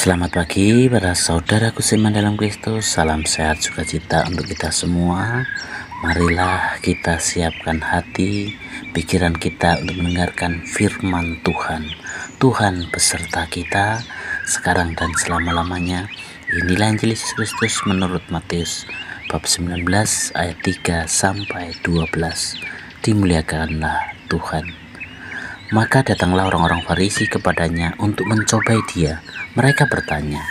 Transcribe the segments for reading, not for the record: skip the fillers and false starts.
Selamat pagi para saudaraku seiman dalam Kristus. Salam sehat sukacita untuk kita semua. Marilah kita siapkan hati, pikiran kita untuk mendengarkan firman Tuhan. Tuhan beserta kita sekarang dan selama-lamanya. Inilah Injil Yesus Kristus menurut Matius bab 19 ayat 3 sampai 12. Dimuliakanlah Tuhan. Maka datanglah orang-orang Farisi kepadanya untuk mencobai dia. Mereka bertanya,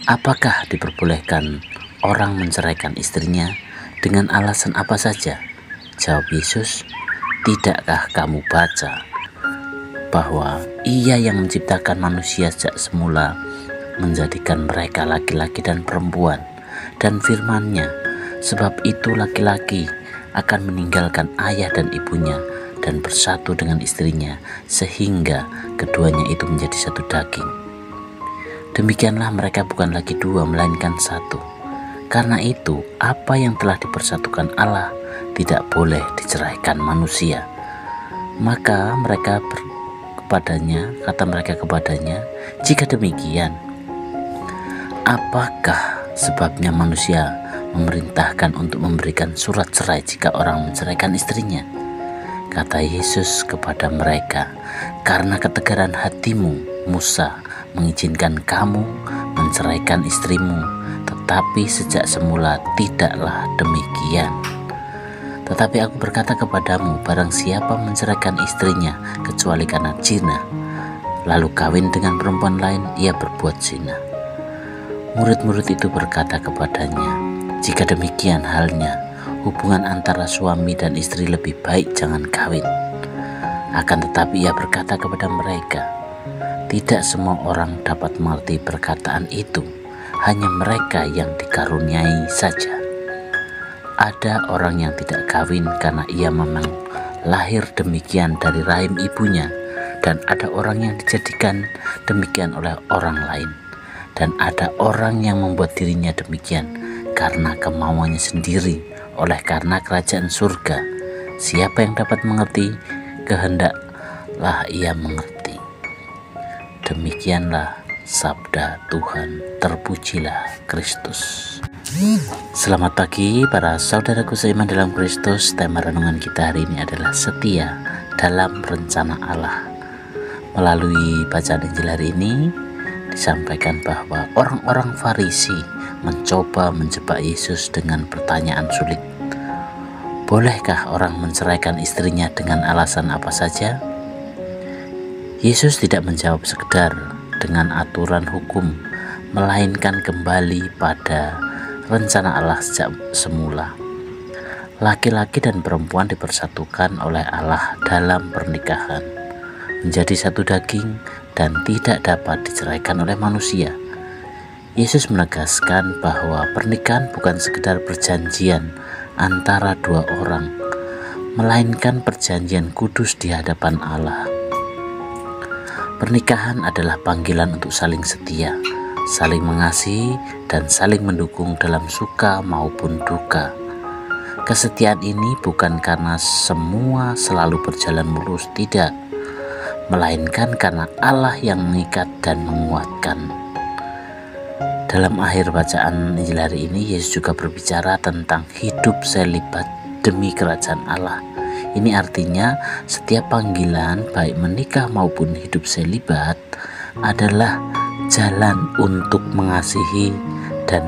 apakah diperbolehkan orang menceraikan istrinya dengan alasan apa saja? Jawab Yesus, tidakkah kamu baca bahwa Ia yang menciptakan manusia sejak semula menjadikan mereka laki-laki dan perempuan, dan firman-Nya, sebab itu laki-laki akan meninggalkan ayah dan ibunya dan bersatu dengan istrinya, sehingga keduanya itu menjadi satu daging. Demikianlah mereka bukan lagi dua, melainkan satu. Karena itu, apa yang telah dipersatukan Allah tidak boleh diceraikan manusia. Maka kata mereka kepadanya, jika demikian, apakah sebabnya manusia memerintahkan untuk memberikan surat cerai jika orang menceraikan istrinya? Kata Yesus kepada mereka, karena ketegaran hatimu, Musa mengizinkan kamu menceraikan istrimu, tetapi sejak semula tidaklah demikian. Tetapi aku berkata kepadamu, barang siapa menceraikan istrinya kecuali karena zina, lalu kawin dengan perempuan lain, ia berbuat zina. Murid-murid itu berkata kepadanya, jika demikian halnya, hubungan antara suami dan istri lebih baik jangan kawin. Akan tetapi ia berkata kepada mereka, tidak semua orang dapat mengerti perkataan itu, hanya mereka yang dikaruniai saja. Ada orang yang tidak kawin karena ia memang lahir demikian dari rahim ibunya, dan ada orang yang dijadikan demikian oleh orang lain, dan ada orang yang membuat dirinya demikian karena kemauannya sendiri, oleh karena kerajaan surga. Siapa yang dapat mengerti, kehendaklah ia mengerti. Demikianlah sabda Tuhan. Terpujilah Kristus. Selamat pagi para saudaraku seiman dalam Kristus. Tema renungan kita hari ini adalah setia dalam rencana Allah. Melalui bacaan Injil hari ini disampaikan bahwa orang-orang Farisi mencoba menjebak Yesus dengan pertanyaan sulit. Bolehkah orang menceraikan istrinya dengan alasan apa saja? Yesus tidak menjawab sekedar dengan aturan hukum, melainkan kembali pada rencana Allah sejak semula. Laki-laki dan perempuan dipersatukan oleh Allah dalam pernikahan, menjadi satu daging dan tidak dapat diceraikan oleh manusia. Yesus menegaskan bahwa pernikahan bukan sekedar perjanjian antara dua orang, melainkan perjanjian kudus di hadapan Allah. Pernikahan adalah panggilan untuk saling setia, saling mengasihi, dan saling mendukung dalam suka maupun duka. Kesetiaan ini bukan karena semua selalu berjalan mulus, tidak, melainkan karena Allah yang mengikat dan menguatkan. Dalam akhir bacaan Injil hari ini, Yesus juga berbicara tentang hidup selibat demi kerajaan Allah. Ini artinya setiap panggilan, baik menikah maupun hidup selibat, adalah jalan untuk mengasihi dan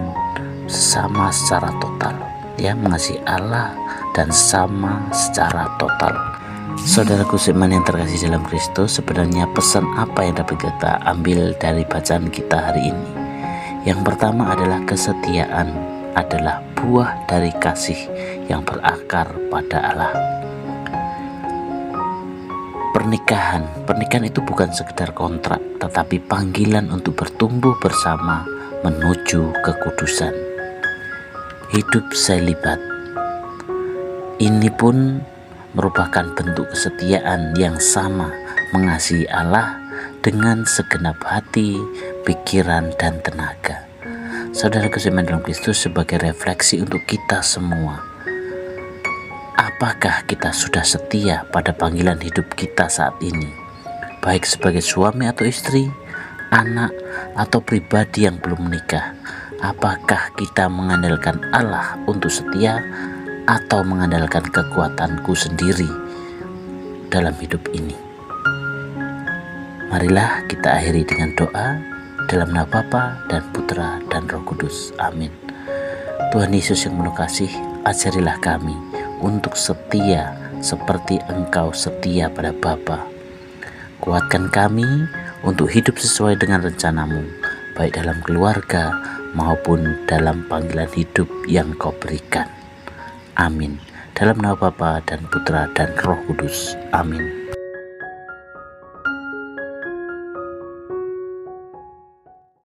sesama secara total. Mengasihi Allah dan sesama secara total. Saudaraku seiman yang terkasih dalam Kristus, sebenarnya pesan apa yang dapat kita ambil dari bacaan kita hari ini? Yang pertama adalah kesetiaan adalah buah dari kasih yang berakar pada Allah. Pernikahan itu bukan sekedar kontrak, tetapi panggilan untuk bertumbuh bersama menuju kekudusan. Hidup selibat ini pun merupakan bentuk kesetiaan yang sama, mengasihi Allah dengan segenap hati, pikiran, dan tenaga. Saudara seiman dalam Kristus, sebagai refleksi untuk kita semua, apakah kita sudah setia pada panggilan hidup kita saat ini, baik sebagai suami atau istri, anak, atau pribadi yang belum menikah? Apakah kita mengandalkan Allah untuk setia atau mengandalkan kekuatanku sendiri dalam hidup ini? Marilah kita akhiri dengan doa dalam nama Bapa dan Putra dan Roh Kudus. Amin. Tuhan Yesus yang penuh kasih, ajarilah kami untuk setia seperti Engkau setia pada Bapa. Kuatkan kami untuk hidup sesuai dengan rencana-Mu, baik dalam keluarga maupun dalam panggilan hidup yang Kau berikan. Amin. Dalam nama Bapa dan Putra dan Roh Kudus. Amin.